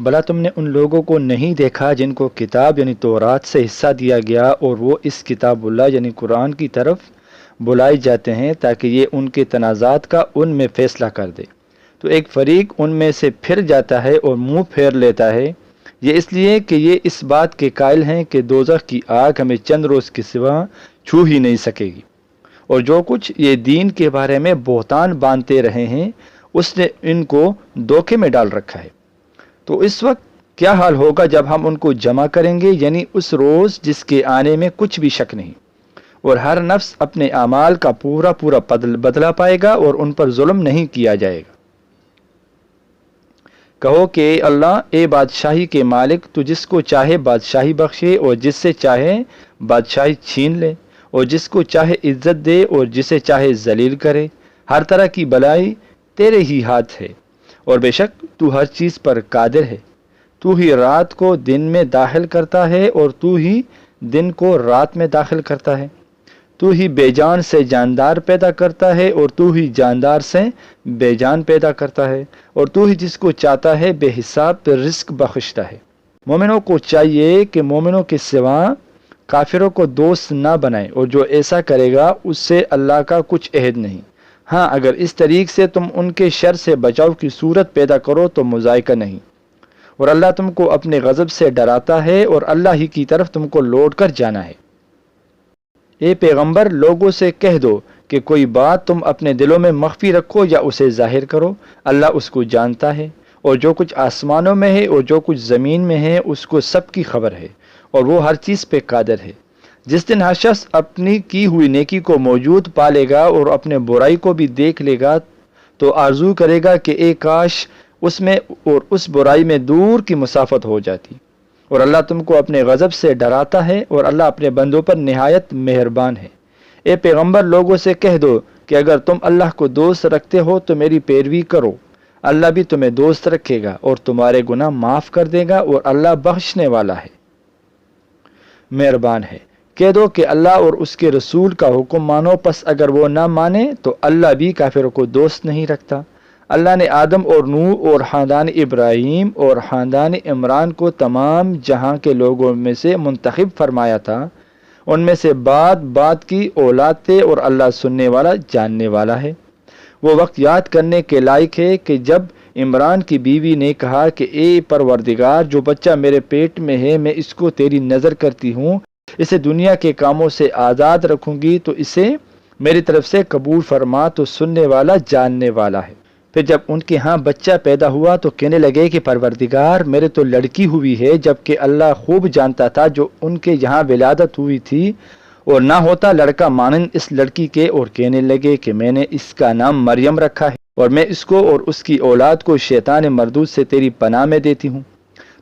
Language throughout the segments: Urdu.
بھلا تم نے ان لوگوں کو نہیں دیکھا جن کو کتاب یعنی تورات سے حصہ دیا گیا اور وہ اس کتاب اللہ یعنی قرآن کی طرف بلائے جاتے ہیں تاکہ یہ ان کے تنازعات کا ان میں فیصلہ کر دے، تو ایک فریق ان میں سے پھر جاتا ہے اور منہ پھیر لیتا ہے، یہ اس لیے کہ یہ اس بات کے قائل ہیں کہ دوزخ کی آگ ہمیں چند روز کے سوا چھو ہی نہیں سکے گی، اور جو کچھ یہ دین کے بارے میں بہتان باندھتے رہے ہیں اس نے ان کو دھوکے میں ڈال رکھا ہے۔ تو اس وقت کیا حال ہوگا جب ہم ان کو جمع کریں گے، یعنی اس روز جس کے آنے میں کچھ بھی شک نہیں، اور ہر نفس اپنے اعمال کا پورا پورا بدلہ پائے گا اور ان پر ظلم نہیں کیا جائے گا۔ کہو کہ اے اللہ، اے بادشاہی کے مالک، تو جس کو چاہے بادشاہی بخشے اور جس سے چاہے بادشاہی چھین لے، اور جس کو چاہے عزت دے اور جسے چاہے ذلیل کرے، ہر طرح کی بلائی تیرے ہی ہاتھ ہے، اور بے شک تو ہر چیز پر قادر ہے۔ تو ہی رات کو دن میں داخل کرتا ہے اور تو ہی دن کو رات میں داخل کرتا ہے، تو ہی بے جان سے جاندار پیدا کرتا ہے اور تو ہی جاندار سے بے جان پیدا کرتا ہے، اور تو ہی جس کو چاہتا ہے بے حساب رزق بخشتا ہے۔ مومنوں کو چاہیے کہ مومنوں کے سوا کافروں کو دوست نہ بنائے، اور جو ایسا کرے گا اس سے اللہ کا کچھ عہد نہیں۔ ہاں، اگر اس طریق سے تم ان کے شر سے بچاؤ کی صورت پیدا کرو تو مذائقہ نہیں، اور اللہ تم کو اپنے غضب سے ڈراتا ہے اور اللہ ہی کی طرف تم کو لوٹ کر جانا ہے۔ اے پیغمبر، لوگوں سے کہہ دو کہ کوئی بات تم اپنے دلوں میں مخفی رکھو یا اسے ظاہر کرو، اللہ اس کو جانتا ہے، اور جو کچھ آسمانوں میں ہے اور جو کچھ زمین میں ہے اس کو سب کی خبر ہے، اور وہ ہر چیز پہ قادر ہے۔ جس دن ہر شخص اپنی کی ہوئی نیکی کو موجود پا لے گا اور اپنے برائی کو بھی دیکھ لے گا تو آرزو کرے گا کہ اے کاش اس میں اور اس برائی میں دور کی مسافت ہو جاتی، اور اللہ تم کو اپنے غضب سے ڈراتا ہے اور اللہ اپنے بندوں پر نہایت مہربان ہے۔ اے پیغمبر، لوگوں سے کہہ دو کہ اگر تم اللہ کو دوست رکھتے ہو تو میری پیروی کرو، اللہ بھی تمہیں دوست رکھے گا اور تمہارے گناہ معاف کر دے گا، اور اللہ بخشنے والا ہے، مہربان ہے۔ کہہ دو کہ اللہ اور اس کے رسول کا حکم مانو، پس اگر وہ نہ مانے تو اللہ بھی کافروں کو دوست نہیں رکھتا۔ اللہ نے آدم اور نوح اور خاندان ابراہیم اور خاندان عمران کو تمام جہاں کے لوگوں میں سے منتخب فرمایا تھا، ان میں سے بعد کی اولاد تھے، اور اللہ سننے والا جاننے والا ہے۔ وہ وقت یاد کرنے کے لائق ہے کہ جب عمران کی بیوی نے کہا کہ اے پروردگار، جو بچہ میرے پیٹ میں ہے میں اس کو تیری نظر کرتی ہوں، اسے دنیا کے کاموں سے آزاد رکھوں گی، تو اسے میری طرف سے قبول فرما، تو سننے والا جاننے والا ہے۔ پھر جب ان کے ہاں بچہ پیدا ہوا تو کہنے لگے کہ پروردگار، میرے تو لڑکی ہوئی ہے، جبکہ اللہ خوب جانتا تھا جو ان کے یہاں ولادت ہوئی تھی، اور نہ ہوتا لڑکا مانند اس لڑکی کے، اور کہنے لگے کہ میں نے اس کا نام مریم رکھا ہے، اور میں اس کو اور اس کی اولاد کو شیطان مردود سے تیری پناہ میں دیتی ہوں۔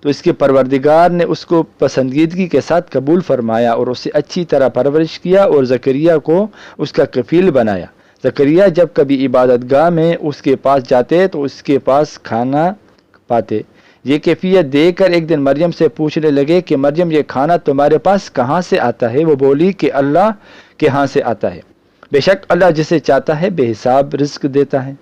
تو اس کے پروردگار نے اس کو پسندیدگی کے ساتھ قبول فرمایا اور اسے اچھی طرح پرورش کیا، اور زکریا کو اس کا کفیل بنایا۔ زکریا جب کبھی عبادت گاہ میں اس کے پاس جاتے تو اس کے پاس کھانا پاتے۔ یہ کیفیت دیکھ کر ایک دن مریم سے پوچھنے لگے کہ مریم، یہ کھانا تمہارے پاس کہاں سے آتا ہے؟ وہ بولی کہ اللہ کے ہاں سے آتا ہے، بے شک اللہ جسے چاہتا ہے بے حساب رزق دیتا ہے۔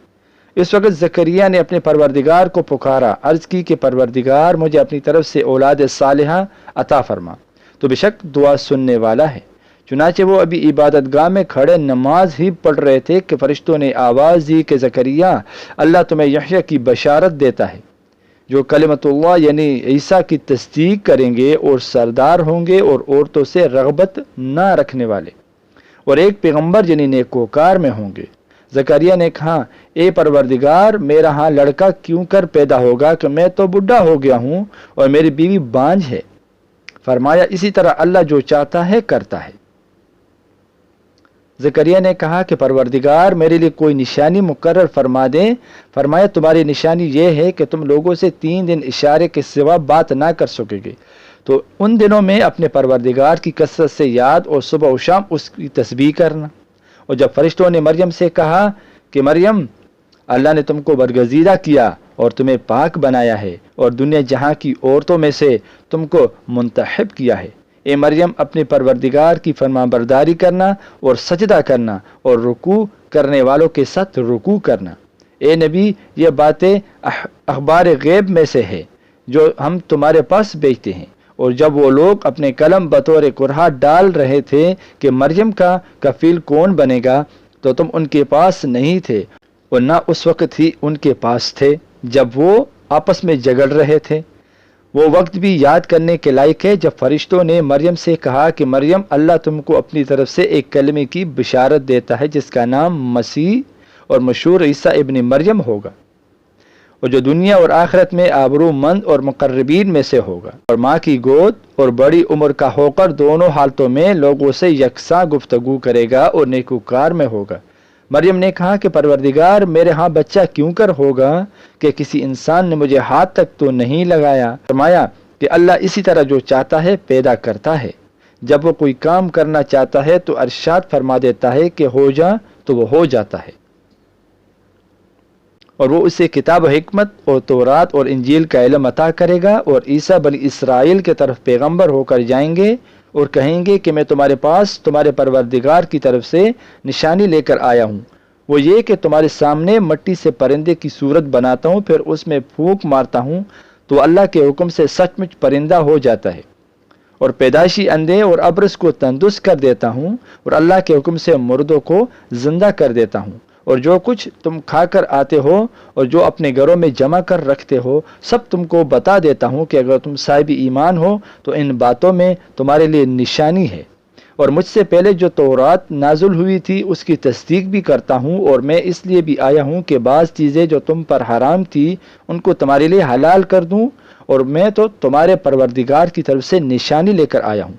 اس وقت زکریا نے اپنے پروردگار کو پکارا، عرض کی کہ پروردگار، مجھے اپنی طرف سے اولاد صالحہ عطا فرما، تو بے شک دعا سننے والا ہے۔ چنانچہ وہ ابھی عبادت گاہ میں کھڑے نماز ہی پڑھ رہے تھے کہ فرشتوں نے آواز دی کہ زکریا، اللہ تمہیں یحییٰ کی بشارت دیتا ہے، جو کلمت اللہ یعنی عیسیٰ کی تصدیق کریں گے اور سردار ہوں گے اور عورتوں سے رغبت نہ رکھنے والے، اور ایک پیغمبر یعنی نیکوکار میں ہوں گے۔ زکریا نے کہا، اے پروردگار، میرا ہاں لڑکا کیوں کر پیدا ہوگا کہ میں تو بڈھا ہو گیا ہوں اور میری بیوی بانجھ ہے۔ فرمایا، اسی طرح اللہ جو چاہتا ہے کرتا ہے۔ زکریا نے کہا کہ پروردگار، میرے لیے کوئی نشانی مقرر فرما دیں۔ فرمایا، تمہاری نشانی یہ ہے کہ تم لوگوں سے 3 دن اشارے کے سوا بات نہ کر سکے گے، تو ان دنوں میں اپنے پروردگار کی کثرت سے یاد اور صبح و شام اس کی تسبیح کرنا۔ اور جب فرشتوں نے مریم سے کہا کہ مریم، اللہ نے تم کو برگزیدہ کیا اور تمہیں پاک بنایا ہے اور دنیا جہاں کی عورتوں میں سے تم کو منتخب کیا ہے، اے مریم، اپنے پروردگار کی فرما برداری کرنا اور سجدہ کرنا اور رکوع کرنے والوں کے ساتھ رکوع کرنا۔ اے نبی، یہ باتیں اخبار غیب میں سے ہے جو ہم تمہارے پاس بھیجتے ہیں۔ اور جب وہ لوگ اپنے قلم بطور کرہا ڈال رہے تھے کہ مریم کا کفیل کون بنے گا، تو تم ان کے پاس نہیں تھے، اور نہ اس وقت ہی ان کے پاس تھے جب وہ آپس میں جھگڑ رہے تھے۔ وہ وقت بھی یاد کرنے کے لائق ہے جب فرشتوں نے مریم سے کہا کہ مریم، اللہ تم کو اپنی طرف سے ایک کلمے کی بشارت دیتا ہے جس کا نام مسیح اور مشہور عیسیٰ ابن مریم ہوگا، اور جو دنیا اور آخرت میں آبرو مند اور مقربین میں سے ہوگا، اور ماں کی گود اور بڑی عمر کا ہو کر دونوں حالتوں میں لوگوں سے یکساں گفتگو کرے گا اور نیکوکار میں ہوگا۔ مریم نے کہا کہ پروردگار، میرے ہاں بچہ کیوں کر ہوگا کہ کسی انسان نے مجھے ہاتھ تک تو نہیں لگایا۔ فرمایا کہ اللہ اسی طرح جو چاہتا ہے پیدا کرتا ہے، جب وہ کوئی کام کرنا چاہتا ہے تو ارشاد فرما دیتا ہے کہ ہو جا تو وہ ہو جاتا ہے، اور وہ اسے کتاب و حکمت اور تورات اور انجیل کا علم عطا کرے گا، اور عیسیٰ بنی اسرائیل کے طرف پیغمبر ہو کر جائیں گے اور کہیں گے کہ میں تمہارے پاس تمہارے پروردگار کی طرف سے نشانی لے کر آیا ہوں، وہ یہ کہ تمہارے سامنے مٹی سے پرندے کی صورت بناتا ہوں، پھر اس میں پھونک مارتا ہوں تو اللہ کے حکم سے سچ مچ پرندہ ہو جاتا ہے، اور پیدائشی اندھے اور ابرص کو تندرست کر دیتا ہوں، اور اللہ کے حکم سے مردوں کو زندہ کر دیتا ہوں، اور جو کچھ تم کھا کر آتے ہو اور جو اپنے گھروں میں جمع کر رکھتے ہو سب تم کو بتا دیتا ہوں کہ اگر تم صاحب ایمان ہو تو ان باتوں میں تمہارے لیے نشانی ہے، اور مجھ سے پہلے جو تورات نازل ہوئی تھی اس کی تصدیق بھی کرتا ہوں، اور میں اس لیے بھی آیا ہوں کہ بعض چیزیں جو تم پر حرام تھی ان کو تمہارے لیے حلال کر دوں، اور میں تو تمہارے پروردگار کی طرف سے نشانی لے کر آیا ہوں۔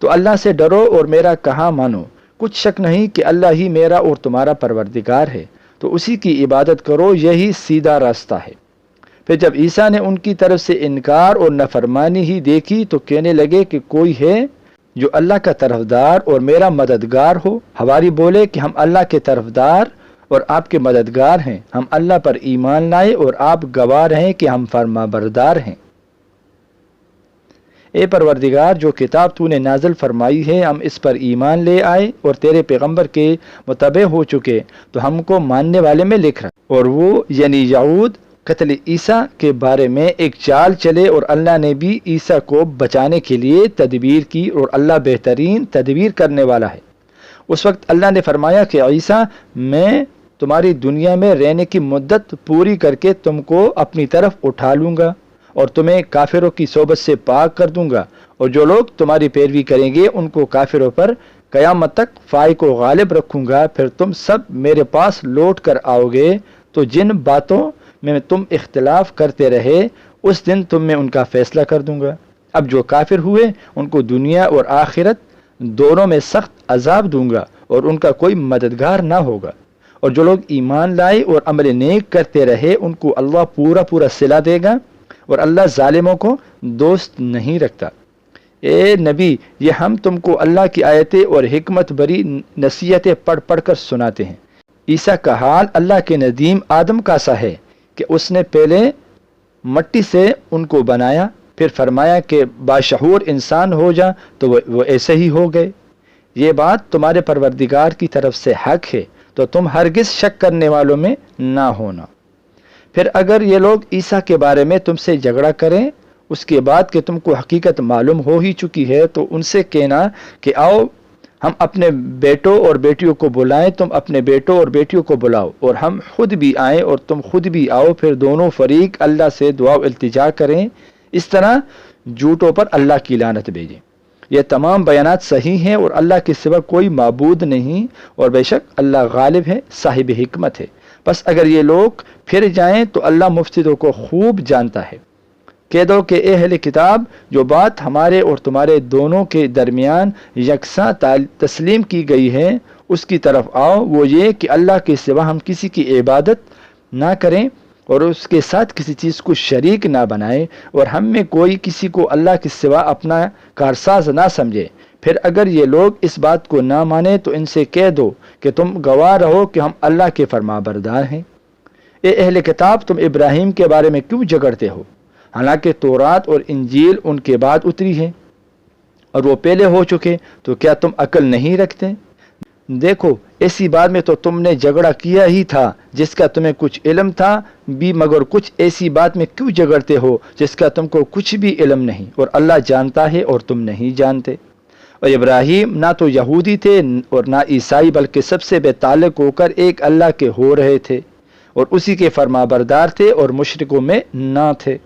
تو اللہ سے ڈرو اور میرا کہا مانو، کچھ شک نہیں کہ اللہ ہی میرا اور تمہارا پروردگار ہے، تو اسی کی عبادت کرو، یہی سیدھا راستہ ہے۔ پھر جب عیسیٰ نے ان کی طرف سے انکار اور نافرمانی ہی دیکھی تو کہنے لگے کہ کوئی ہے جو اللہ کا طرفدار اور میرا مددگار ہو؟ حواری بولے کہ ہم اللہ کے طرفدار اور آپ کے مددگار ہیں، ہم اللہ پر ایمان لائے اور آپ گواہ رہیں کہ ہم فرما بردار ہیں۔ اے پروردگار، جو کتاب تو نے نازل فرمائی ہے ہم اس پر ایمان لے آئے اور تیرے پیغمبر کے متبع ہو چکے، تو ہم کو ماننے والے میں لکھ رہا۔ اور وہ یعنی یہود قتل عیسیٰ کے بارے میں ایک چال چلے، اور اللہ نے بھی عیسیٰ کو بچانے کے لیے تدبیر کی، اور اللہ بہترین تدبیر کرنے والا ہے۔ اس وقت اللہ نے فرمایا کہ عیسیٰ، میں تمہاری دنیا میں رہنے کی مدت پوری کر کے تم کو اپنی طرف اٹھا لوں گا اور تمہیں کافروں کی صحبت سے پاک کر دوں گا، اور جو لوگ تمہاری پیروی کریں گے ان کو کافروں پر قیامت تک فائق و غالب رکھوں گا۔ پھر تم سب میرے پاس لوٹ کر آؤ گے، تو جن باتوں میں تم اختلاف کرتے رہے اس دن تم میں ان کا فیصلہ کر دوں گا۔ اب جو کافر ہوئے ان کو دنیا اور آخرت دونوں میں سخت عذاب دوں گا، اور ان کا کوئی مددگار نہ ہوگا، اور جو لوگ ایمان لائے اور عمل نیک کرتے رہے ان کو اللہ پورا پورا صلہ دے گا، اور اللہ ظالموں کو دوست نہیں رکھتا۔ اے نبی، یہ ہم تم کو اللہ کی آیتیں اور حکمت بری نصیحتیں پڑھ پڑھ کر سناتے ہیں۔ عیسیٰ کا حال اللہ کے ندیم آدم کا سا ہے کہ اس نے پہلے مٹی سے ان کو بنایا، پھر فرمایا کہ باشعور انسان ہو جا، تو وہ ایسے ہی ہو گئے۔ یہ بات تمہارے پروردگار کی طرف سے حق ہے، تو تم ہرگز شک کرنے والوں میں نہ ہونا۔ پھر اگر یہ لوگ عیسیٰ کے بارے میں تم سے جھگڑا کریں اس کے بعد کہ تم کو حقیقت معلوم ہو ہی چکی ہے، تو ان سے کہنا کہ آؤ ہم اپنے بیٹوں اور بیٹیوں کو بلائیں، تم اپنے بیٹوں اور بیٹیوں کو بلاؤ، اور ہم خود بھی آئیں اور تم خود بھی آؤ، پھر دونوں فریق اللہ سے دعا و التجا کریں، اس طرح جھوٹوں پر اللہ کی لعنت بھیجیں۔ یہ تمام بیانات صحیح ہیں، اور اللہ کے سوا کوئی معبود نہیں، اور بے شک اللہ غالب ہے، صاحب حکمت ہے۔ بس اگر یہ لوگ پھر جائیں تو اللہ مفسدوں کو خوب جانتا ہے۔ کہہ دو کہ اے اہل کتاب، جو بات ہمارے اور تمہارے دونوں کے درمیان یکساں تسلیم کی گئی ہے اس کی طرف آؤ، وہ یہ کہ اللہ کے سوا ہم کسی کی عبادت نہ کریں اور اس کے ساتھ کسی چیز کو شریک نہ بنائیں، اور ہم میں کوئی کسی کو اللہ کے سوا اپنا کارساز نہ سمجھے۔ پھر اگر یہ لوگ اس بات کو نہ مانیں تو ان سے کہہ دو کہ تم گواہ رہو کہ ہم اللہ کے فرما بردار ہیں۔ اے اہل کتاب، تم ابراہیم کے بارے میں کیوں جھگڑتے ہو، حالانکہ تورات اور انجیل ان کے بعد اتری ہے اور وہ پہلے ہو چکے، تو کیا تم عقل نہیں رکھتے؟ دیکھو، ایسی بات میں تو تم نے جھگڑا کیا ہی تھا جس کا تمہیں کچھ علم تھا بھی، مگر کچھ ایسی بات میں کیوں جھگڑتے ہو جس کا تم کو کچھ بھی علم نہیں، اور اللہ جانتا ہے اور تم نہیں جانتے۔ اور ابراہیم نہ تو یہودی تھے اور نہ عیسائی، بلکہ سب سے بے تعلق ہو کر ایک اللہ کے ہو رہے تھے، اور اسی کے فرما بردار تھے اور مشرکوں میں نہ تھے۔